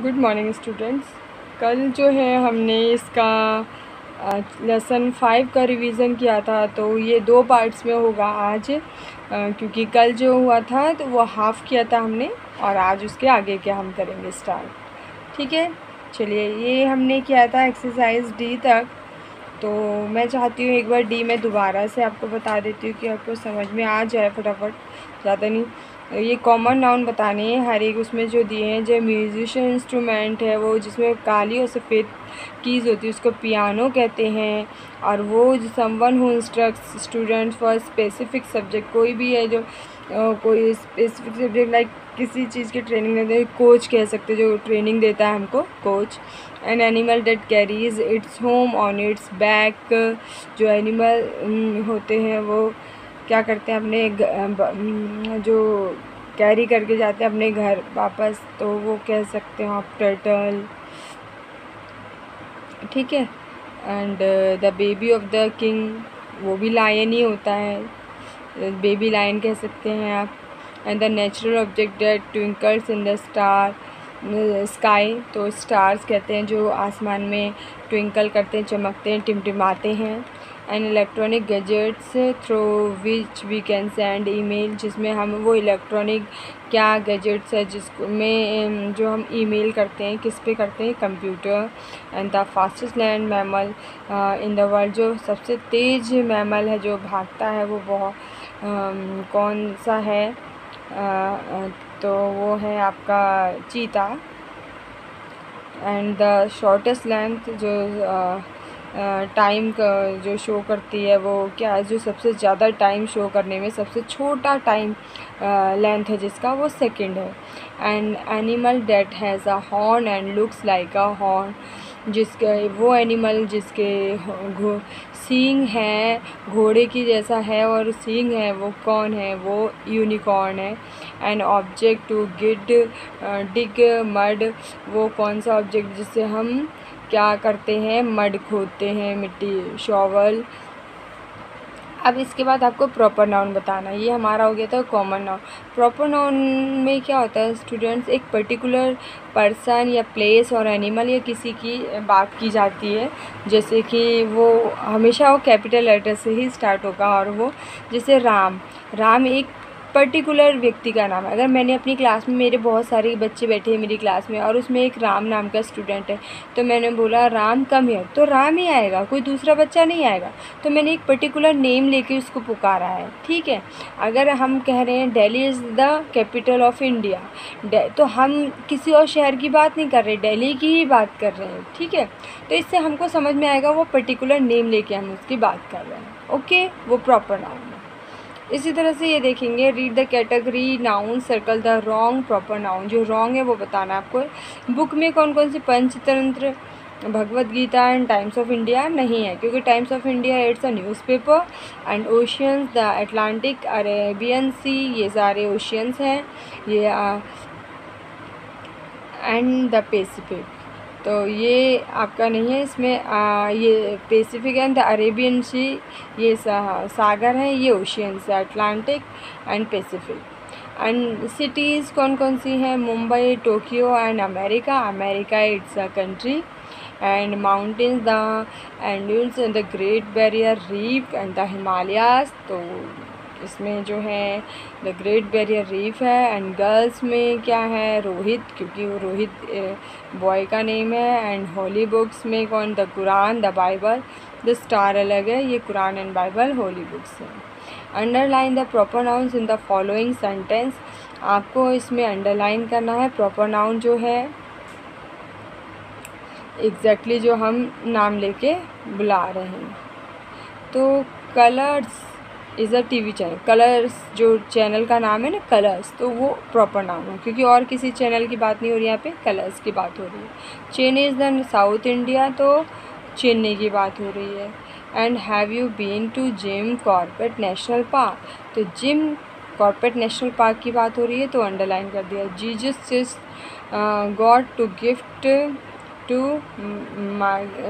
Good morning students. कल जो है हमने इसका लेसन 5 का रिवीज़न किया था, तो ये 2 पार्ट्स में होगा आज, क्योंकि कल जो हुआ था तो वो हाफ़ किया था हमने, और आज उसके आगे के हम करेंगे स्टार्ट। ठीक है, चलिए। ये हमने किया था एक्सरसाइज डी तक, तो मैं चाहती हूँ एक बार डी में दोबारा से आपको बता देती हूँ कि आपको समझ में आ जाए फटाफट, ज़्यादा नहीं। ये कॉमन नाउन बताने हैं हर एक, उसमें जो दिए हैं। जो म्यूजिशियन इंस्ट्रूमेंट है वो जिसमें काली और सफ़ेद कीज़ होती है उसको पियानो कहते हैं। और वो जो someone who instructs students for specific subject, कोई भी है जो कोई स्पेसिफिक सब्जेक्ट लाइक किसी चीज़ की ट्रेनिंग देते हैं, कोच कह सकते हैं, जो ट्रेनिंग देता है हमको, coach. An animal that carries its home on it's back, जो एनिमल होते हैं वो क्या करते हैं, अपने जो कैरी करके जाते हैं अपने घर वापस, तो वो कह सकते हो आप टर्टल। ठीक है। And the baby of the king, वो भी लायन ही होता है, बेबी लायन कह सकते हैं आप। And the natural object that twinkles in the sky, तो स्टार्स कहते हैं जो आसमान में ट्विंकल करते हैं, चमकते हैं, टिमटिमाते हैं। And electronic gadgets through which we can send email, जिसमें हम वो इलेक्ट्रॉनिक क्या गैजेट्स है जिसमें जो हम ईमेल करते हैं, किस पे करते हैं, computer. And the fastest land mammal in the world, जो सबसे तेज़ मैमल है जो भागता है वो बहुत कौन सा है, तो वो है आपका चीता। एंड द शॉर्टेस्ट लेंथ, जो टाइम का जो शो करती है वो क्या है, जो सबसे ज़्यादा टाइम शो करने में सबसे छोटा टाइम लेंथ है जिसका, वो सेकंड है। And animal that has a horn and looks like a horn, जिसके वो एनिमल जिसके सींग है, घोड़े की जैसा है और सींग है, वो कौन है, वो यूनिकॉर्न है। And object to dig mud, वो कौन सा ऑब्जेक्ट जिससे हम क्या करते हैं, मड खोदते हैं, मिट्टी, शॉवल। अब इसके बाद आपको प्रॉपर नाउन बताना है। ये हमारा हो गया था कॉमन नाउन। प्रॉपर नाउन में क्या होता है स्टूडेंट्स, एक पर्टिकुलर पर्सन या प्लेस और एनिमल या किसी की बात की जाती है, जैसे कि वो हमेशा वो कैपिटल लेटर से ही स्टार्ट होगा, और वो जैसे राम एक पर्टिकुलर व्यक्ति का नाम है। अगर मैंने अपनी क्लास में, मेरे बहुत सारे बच्चे बैठे हैं मेरी क्लास में, और उसमें एक राम नाम का स्टूडेंट है, तो मैंने बोला राम कम हियर, तो राम ही आएगा, कोई दूसरा बच्चा नहीं आएगा। तो मैंने एक पर्टिकुलर नेम लेके उसको पुकारा है। ठीक है। अगर हम कह रहे हैं Delhi is the capital of India, तो हम किसी और शहर की बात नहीं कर रहे, दिल्ली की ही बात कर रहे हैं। ठीक है। तो इससे हमको समझ में आएगा वो पर्टिकुलर नेम लेके हम उसकी बात कर रहे हैं। ओके, वो प्रॉपर नाउन है। इसी तरह से ये देखेंगे, read the category noun, circle the wrong proper noun, जो रॉन्ग है वो बताना है आपको। बुक में कौन कौन से Panchatantra, Bhagavad Gita and Times of India नहीं है, क्योंकि Times of India it's a newspaper. And oceans, the Atlantic, Arabian sea, ये सारे ओशियंस हैं ये। एंड द पैसिफिक, तो ये आपका नहीं है इसमें। ये Pacific and the Arabian sea, ये सागर हैं, ये ओशियंस है, Atlantic and Pacific. And cities कौन कौन सी हैं, Mumbai, Tokyo and America it's a country. And mountains, the Andes and the great barrier reef and the Himalayas, तो इसमें जो है द ग्रेट बैरियर रीफ है। एंड गर्ल्स में क्या है, रोहित, क्योंकि वो रोहित बॉय का नेम है। एंड होली बुक्स में कौन, the Quran, the Bible, the star अलग है, ये Quran and Bible holy books है। Underline the proper nouns in the following sentence, आपको इसमें अंडरलाइन करना है प्रॉपर नाउन जो है एग्जैक्टली जो हम नाम लेके बुला रहे हैं। तो colours is a TV channel, colours जो चैनल का नाम है ना, कलर्स, तो वो प्रॉपर नाम है, क्योंकि और किसी चैनल की बात नहीं हो रही है, यहाँ पे कलर्स की बात हो रही है। Chennai is the south India, तो चेन्नई की बात हो रही है। And have you been to Jim Corbett national park, तो जिम कॉर्बेट नेशनल पार्क की बात हो रही है, तो अंडरलाइन कर दिया। Jesus got two gift to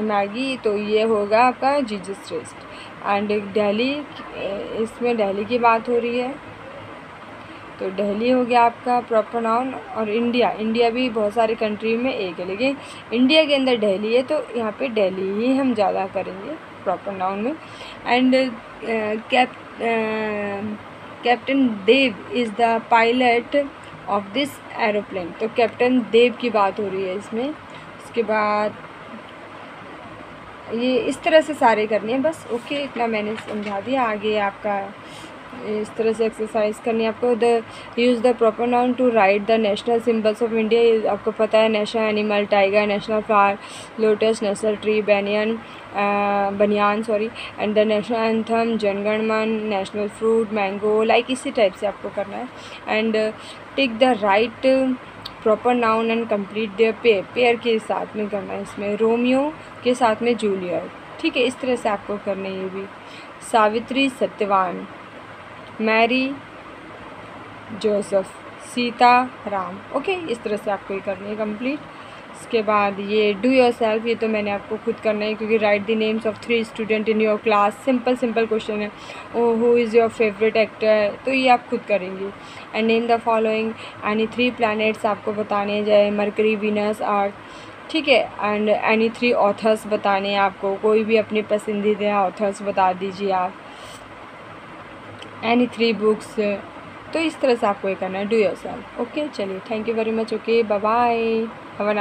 Magi, तो ये होगा आपका जीसस क्राइस्ट। एंड दिल्ली, इसमें दिल्ली की बात हो रही है, तो दिल्ली हो गया आपका प्रॉपर नाउन। और इंडिया भी बहुत सारी कंट्री में एक है, लेकिन इंडिया के अंदर दिल्ली है, तो यहाँ पे दिल्ली ही हम ज़्यादा करेंगे प्रॉपर नाउन में। And Captain Dev is the pilot of this aeroplane. तो कैप्टन देव की बात हो रही है इसमें। इसके बाद ये इस तरह से सारे करनी है बस। ओके, इतना मैंने समझा दिया। आगे आपका इस तरह से एक्सरसाइज करनी है आपको। Use the proper noun to write the national symbols of India. आपको पता है national animal tiger, national flower lotus, national tree banyan and the national anthem Jana Gana Mana, national fruit mango, like इसी टाइप से आपको करना है। And tick the right proper noun and complete their pair के साथ में करना है इसमें, रोमियो के साथ में जूलियट। ठीक है, इस तरह से आपको करना है ये भी। Savitri Satyavan, Mary Joseph, Sita Ram. Okay, इस तरह से आपको ये करनी है कंप्लीट। इसके बाद ये डू योर सेल्फ, ये तो मैंने आपको खुद करना है, क्योंकि write the names of 3 student in your class. Simple question है। Who is your favourite actor, तो ये आप खुद करेंगे। And name the following any 3 planets आपको बताने हैं, जैसे मरकरी, वीनस, अर्थ। ठीक है, एंड एनी 3 ऑथर्स बताने हैं आपको, कोई भी अपने पसंदीदा ऑथर्स बता दीजिए आप। Any 3 books. तो इस तरह से आपको ये करना है, डू योर सेल्फ। ओके, चलिए, thank you very much. Okay, bye bye, have a